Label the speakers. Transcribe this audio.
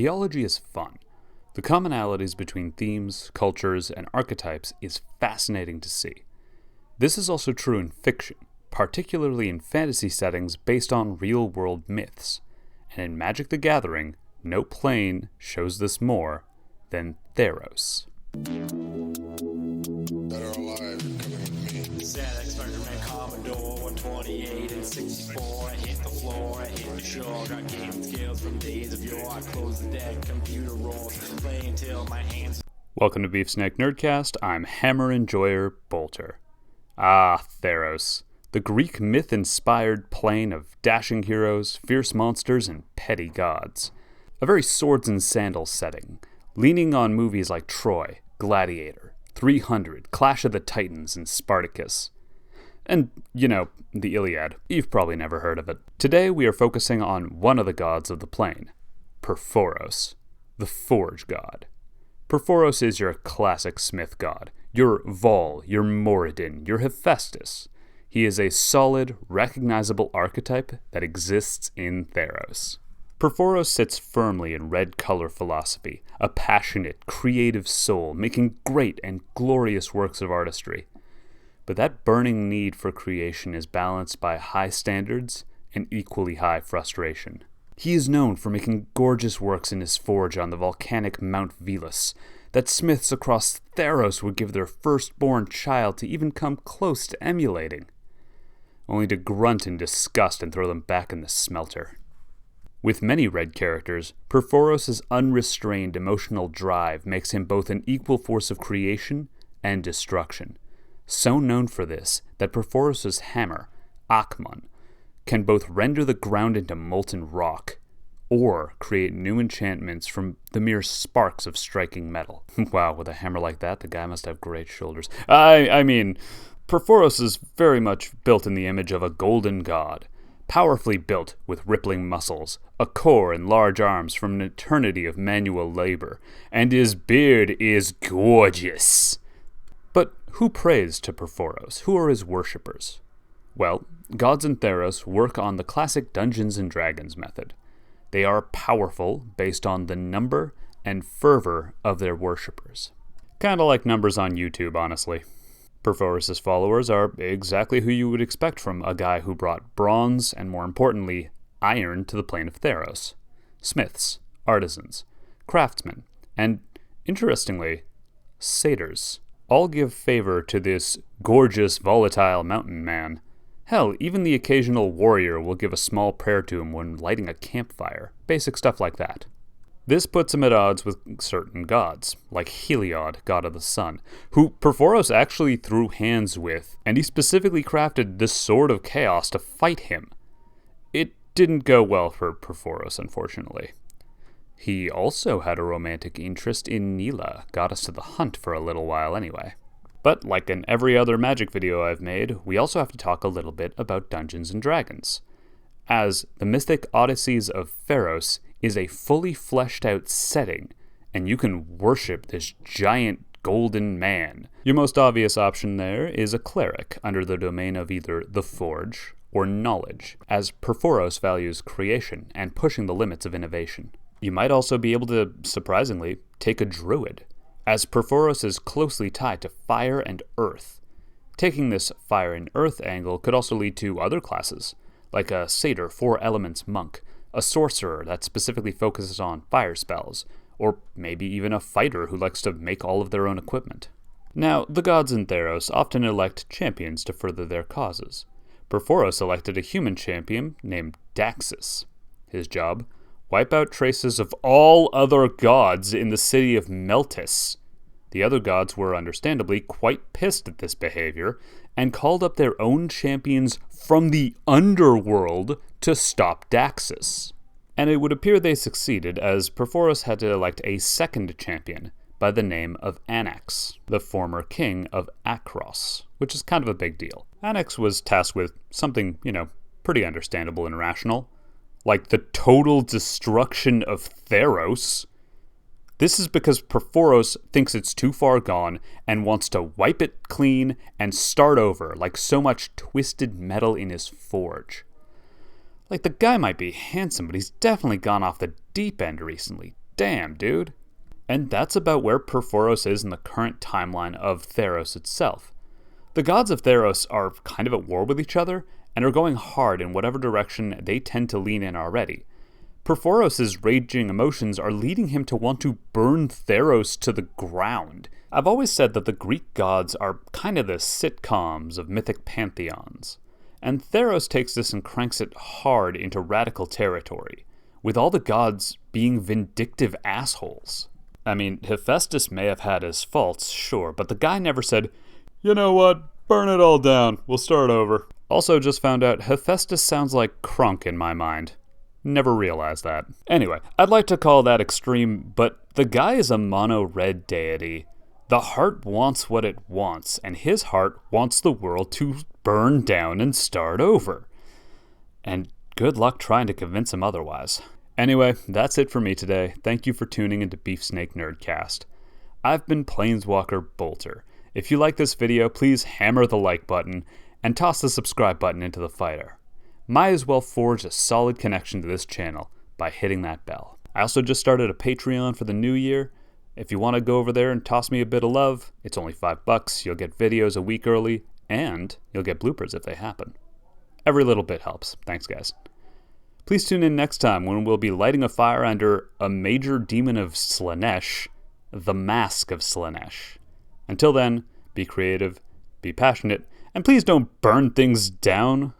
Speaker 1: Theology is fun. The commonalities between themes, cultures, and archetypes is fascinating to see. This is also true in fiction, particularly in fantasy settings based on real-world myths. And in Magic the Gathering, no plane shows this more than Theros.
Speaker 2: ZX Spider-Man Commodore 128 and 64. I hit the floor, I hit the shore. Got gaming skills from days of yore. I close the deck, computer rolls, play until my hands.
Speaker 1: Welcome to Beef Snack Nerdcast. I'm Hammer Enjoyer Bolter. Ah, Theros, the Greek myth-inspired plane of dashing heroes, fierce monsters, and petty gods. A very swords and sandals setting, leaning on movies like Troy, Gladiator, 300, Clash of the Titans, and Spartacus. And, the Iliad. You've probably never heard of it. Today we are focusing on one of the gods of the plane, Purphoros, the forge god. Purphoros is your classic smith god, your Vol, your Moradin, your Hephaestus. He is a solid, recognizable archetype that exists in Theros. Purphoros sits firmly in red color philosophy, a passionate, creative soul making great and glorious works of artistry. But that burning need for creation is balanced by high standards and equally high frustration. He is known for making gorgeous works in his forge on the volcanic Mount Velus that smiths across Theros would give their firstborn child to even come close to emulating, only to grunt in disgust and throw them back in the smelter. With many red characters, Purphoros' unrestrained emotional drive makes him both an equal force of creation and destruction. So known for this that Purphoros' hammer, Akmon, can both render the ground into molten rock, or create new enchantments from the mere sparks of striking metal. Wow, with a hammer like that, the guy must have great shoulders. I mean, Purphoros is very much built in the image of a golden god, powerfully built with rippling muscles, a core and large arms from an eternity of manual labor, and his beard is gorgeous. But who prays to Purphoros? Who are his worshippers? Well, gods in Theros work on the classic Dungeons & Dragons method. They are powerful based on the number and fervor of their worshippers. Kinda like numbers on YouTube, honestly. Purphoros' followers are exactly who you would expect from a guy who brought bronze and, more importantly, iron to the plane of Theros. Smiths, artisans, craftsmen, and, interestingly, satyrs all give favor to this gorgeous, volatile mountain man. Hell, even the occasional warrior will give a small prayer to him when lighting a campfire. Basic stuff like that. This puts him at odds with certain gods, like Heliod, god of the sun, who Purphoros actually threw hands with, and he specifically crafted the Sword of Chaos to fight him. It didn't go well for Purphoros, unfortunately. He also had a romantic interest in Nila, goddess of the hunt for a little while anyway. But like in every other Magic video I've made, we also have to talk a little bit about Dungeons & Dragons, as the Mystic Odysseys of Pharos is a fully fleshed out setting, and you can worship this giant golden man. Your most obvious option there is a cleric under the domain of either the Forge or Knowledge, as Purphoros values creation and pushing the limits of innovation. You might also be able to, surprisingly, take a druid, as Purphoros is closely tied to fire and earth. Taking this fire and earth angle could also lead to other classes, like a satyr 4-elements monk, a sorcerer that specifically focuses on fire spells, or maybe even a fighter who likes to make all of their own equipment. Now, the gods in Theros often elect champions to further their causes. Purphoros elected a human champion named Daxus. His job? Wipe out traces of all other gods in the city of Meltis. The other gods were understandably quite pissed at this behavior, and called up their own champions from the underworld to stop Daxus. And it would appear they succeeded, as Purphoros had to elect a second champion by the name of Anax, the former king of Akros, which is kind of a big deal. Anax was tasked with something, pretty understandable and rational, like the total destruction of Theros. This is because Purphoros thinks it's too far gone and wants to wipe it clean and start over like so much twisted metal in his forge. Like, the guy might be handsome, but he's definitely gone off the deep end recently. Damn, dude. And that's about where Purphoros is in the current timeline of Theros itself. The gods of Theros are kind of at war with each other, and are going hard in whatever direction they tend to lean in already. Purphoros' raging emotions are leading him to want to burn Theros to the ground. I've always said that the Greek gods are kind of the sitcoms of mythic pantheons, and Theros takes this and cranks it hard into radical territory, with all the gods being vindictive assholes. I mean, Hephaestus may have had his faults, sure, but the guy never said, "You know what, burn it all down, we'll start over." Also just found out Hephaestus sounds like Crunk in my mind. Never realized that. Anyway, I'd like to call that extreme, but the guy is a mono-red deity. The heart wants what it wants, and his heart wants the world to burn down and start over. And good luck trying to convince him otherwise. Anyway, that's it for me today. Thank you for tuning into Beef Snake Nerdcast. I've been Planeswalker Bolter. If you like this video, please hammer the like button and toss the subscribe button into the fire. Might as well forge a solid connection to this channel by hitting that bell. I also just started a Patreon for the new year. If you want to go over there and toss me a bit of love, it's only $5. You'll get videos a week early, and you'll get bloopers if they happen. Every little bit helps. Thanks, guys. Please tune in next time when we'll be lighting a fire under a major demon of Slaanesh, the Mask of Slaanesh. Until then, be creative, be passionate, and please don't burn things down.